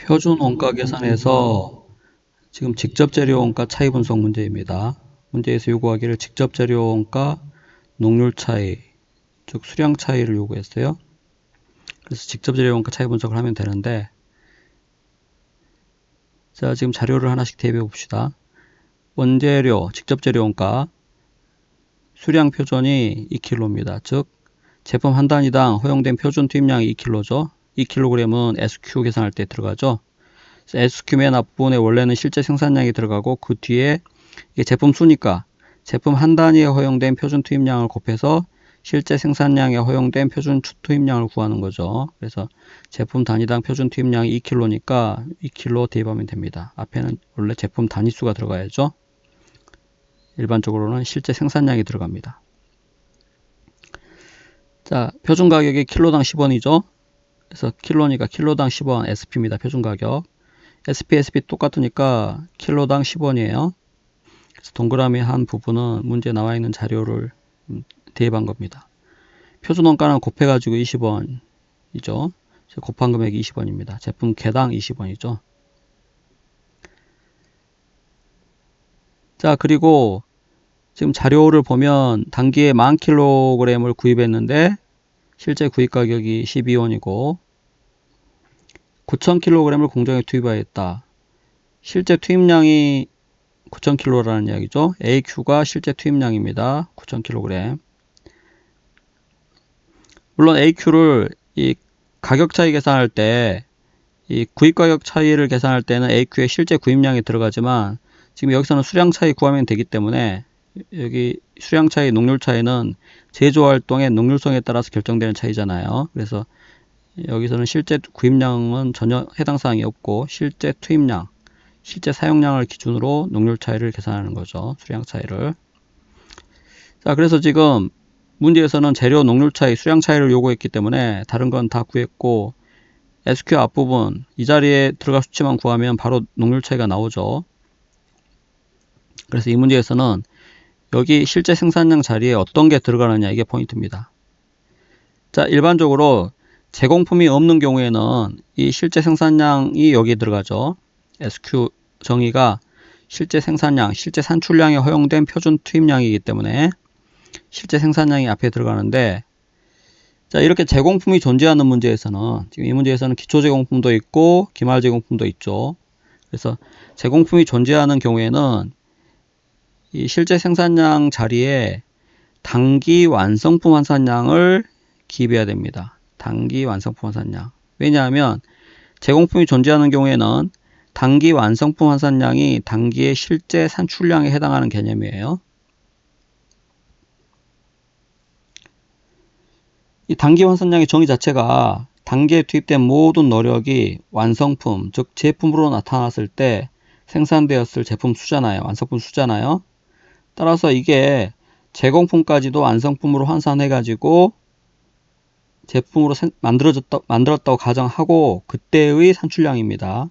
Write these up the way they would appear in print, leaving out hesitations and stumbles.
표준 원가 계산에서 지금 직접 재료 원가 차이 분석 문제입니다. 문제에서 요구하기를 직접 재료 원가 농률 차이, 즉 수량 차이를 요구했어요. 그래서 직접 재료 원가 차이 분석을 하면 되는데, 자, 지금 자료를 하나씩 대비해 봅시다. 원재료, 직접 재료 원가, 수량 표준이 2kg입니다. 즉 제품 한 단위당 허용된 표준 투입량이 2kg죠. 2kg은 SQ 계산할 때 들어가죠. SQ 맨 앞부분에 원래는 실제 생산량이 들어가고 그 뒤에 이게 제품 수니까 제품 한 단위에 허용된 표준 투입량을 곱해서 실제 생산량에 허용된 표준 투입량을 구하는 거죠. 그래서 제품 단위당 표준 투입량이 2kg니까 2kg 대입하면 됩니다. 앞에는 원래 제품 단위수가 들어가야죠. 일반적으로는 실제 생산량이 들어갑니다. 자, 표준 가격이 킬로당 10원이죠. 그래서 킬로니까 킬로당 10원 SP입니다. 표준 가격. SP 똑같으니까 킬로당 10원이에요. 그래서 동그라미 한 부분은 문제 나와 있는 자료를 대입한 겁니다. 표준 원가는 곱해가지고 20원이죠. 곱한 금액이 20원입니다. 제품 개당 20원이죠. 자, 그리고 지금 자료를 보면 단기에 10,000kg을 구입했는데 실제 구입 가격이 12원이고 9,000kg을 공장에 투입하였다. 실제 투입량이 9,000kg라는 이야기죠. AQ가 실제 투입량입니다. 9,000kg. 물론 AQ를 이 가격 차이 계산할 때 이 구입 가격 차이를 계산할 때는 AQ의 실제 구입량이 들어가지만 지금 여기서는 수량 차이 구하면 되기 때문에 여기 수량 차이, 농률 차이는 제조 활동의 농률성에 따라서 결정되는 차이잖아요. 그래서 여기서는 실제 구입량은 전혀 해당 사항이 없고 실제 투입량, 실제 사용량을 기준으로 농률 차이를 계산하는 거죠. 수량 차이를. 자, 그래서 지금 문제에서는 재료 농률 차이, 수량 차이를 요구했기 때문에 다른 건 다 구했고 SQ 앞부분 이 자리에 들어갈 수치만 구하면 바로 농률 차이가 나오죠. 그래서 이 문제에서는 여기 실제 생산량 자리에 어떤 게 들어가느냐 이게 포인트입니다. 자, 일반적으로 제공품이 없는 경우에는 이 실제 생산량이 여기에 들어가죠. SQ 정의가 실제 생산량, 실제 산출량에 허용된 표준 투입량이기 때문에 실제 생산량이 앞에 들어가는데, 자, 이렇게 제공품이 존재하는 문제에서는 지금 이 문제에서는 기초 제공품도 있고 기말 제공품도 있죠. 그래서 제공품이 존재하는 경우에는 이 실제 생산량 자리에 단기 완성품 환산량을 기입해야 됩니다. 단기 완성품 환산량. 왜냐하면 제공품이 존재하는 경우에는 단기 완성품 환산량이 단기의 실제 산출량에 해당하는 개념이에요. 이 단기 환산량의 정의 자체가 단기에 투입된 모든 노력이 완성품, 즉 제품으로 나타났을 때 생산되었을 제품 수잖아요. 완성품 수잖아요. 따라서 이게 제공품까지도 완성품으로 환산해가지고 제품으로 만들었다고 가정하고 그때의 산출량입니다.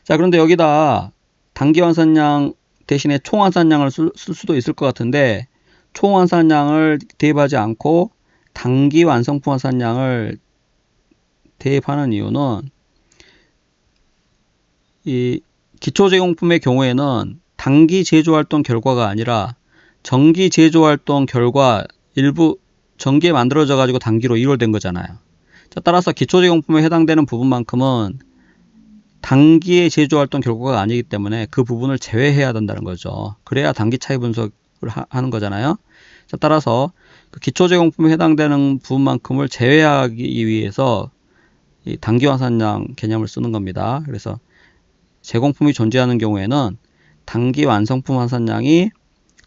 자, 그런데 여기다 단기 환산량 대신에 총 환산량을 쓸 수도 있을 것 같은데 총 환산량을 대입하지 않고 단기 완성품 환산량을 대입하는 이유는 이 기초 제공품의 경우에는 단기 제조활동 결과가 아니라 정기 제조활동 결과 일부 전기에 만들어져 가지고 단기로 이월된 거잖아요. 자, 따라서 기초 제공품에 해당되는 부분만큼은 단기의 제조활동 결과가 아니기 때문에 그 부분을 제외해야 된다는 거죠. 그래야 단기 차이 분석을 하는 거잖아요. 자, 따라서 그 기초 제공품에 해당되는 부분만큼을 제외하기 위해서 이 단기 환산량 개념을 쓰는 겁니다. 그래서 제공품이 존재하는 경우에는 단기 완성품 환산량이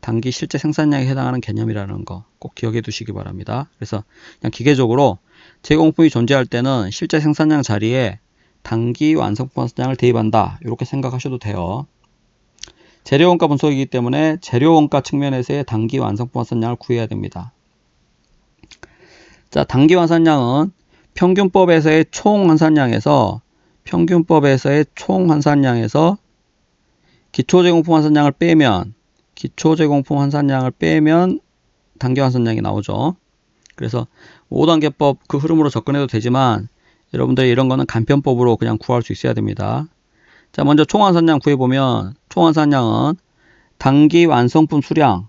단기 실제 생산량에 해당하는 개념이라는 거 꼭 기억해 두시기 바랍니다. 그래서 그냥 기계적으로 제공품이 존재할 때는 실제 생산량 자리에 단기 완성품 환산량을 대입한다. 이렇게 생각하셔도 돼요. 재료원가 분석이기 때문에 재료원가 측면에서의 단기 완성품 환산량을 구해야 됩니다. 자, 단기 환산량은 평균법에서의 총 환산량에서 기초 제공품 환산량을 빼면 단기 환산량이 나오죠. 그래서 5단계법 그 흐름으로 접근해도 되지만 여러분들 이런 거는 간편법으로 그냥 구할 수 있어야 됩니다. 자, 먼저 총환산량 구해보면 총환산량은 당기 완성품 수량이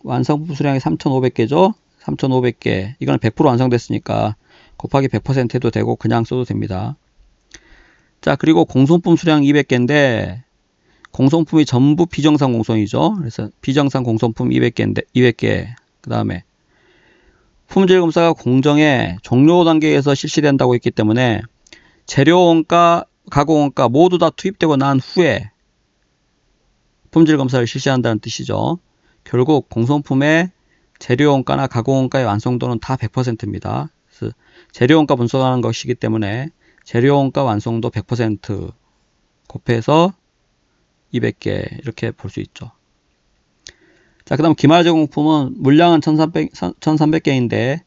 3,500개죠. 3,500개. 이거는 100% 완성됐으니까 곱하기 100% 해도 되고 그냥 써도 됩니다. 자, 그리고 공송품 수량 200개인데 공송품이 전부 비정상 공송이죠. 그래서 비정상 공송품 200개. 그 다음에 품질 검사가 공정에 종료 단계에서 실시된다고 했기 때문에 재료원가, 가공원가 모두 다 투입되고 난 후에 품질 검사를 실시한다는 뜻이죠. 결국 공송품의 재료원가나 가공원가의 완성도는 다 100%입니다. 그래서 재료원가 분석하는 것이기 때문에 재료원가 완성도 100% 곱해서 200개 이렇게 볼 수 있죠. 자, 그 다음 기말 제공품은 물량은 1300개인데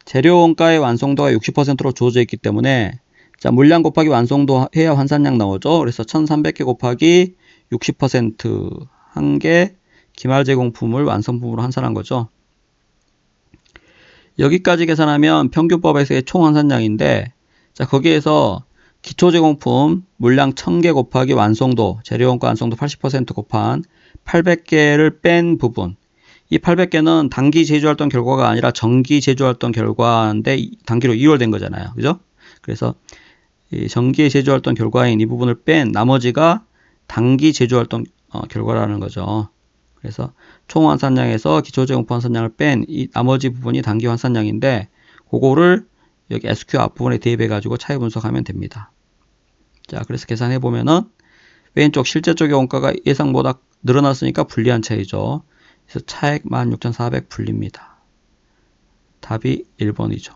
재료원가의 완성도가 60%로 주어져 있기 때문에 자, 물량 곱하기 완성도 해야 환산량 나오죠. 그래서 1300개 곱하기 60% 한 개 기말 제공품을 완성품으로 환산한 거죠. 여기까지 계산하면 평균법에서의 총 환산량인데 자, 거기에서 기초 제공품 물량 1000개 곱하기 완성도 재료원가 완성도 80% 곱한 800개를 뺀 부분, 이 800개는 단기 제조활동 결과가 아니라 정기 제조활동 결과인데 단기로 이월된 거잖아요. 그죠? 그래서 이 정기 제조활동 결과인 이 부분을 뺀 나머지가 단기 제조활동 결과라는 거죠. 그래서 총 환산량에서 기초 제공품 환산량을 뺀 이 나머지 부분이 단기 환산량인데 그거를 여기 SQ 앞부분에 대입해 가지고 차이 분석하면 됩니다. 자, 그래서 계산해 보면은 왼쪽 실제 쪽의 원가가 예상보다 늘어났으니까 불리한 차이죠. 그래서 차액 16,400 불립니다. 답이 1번이죠.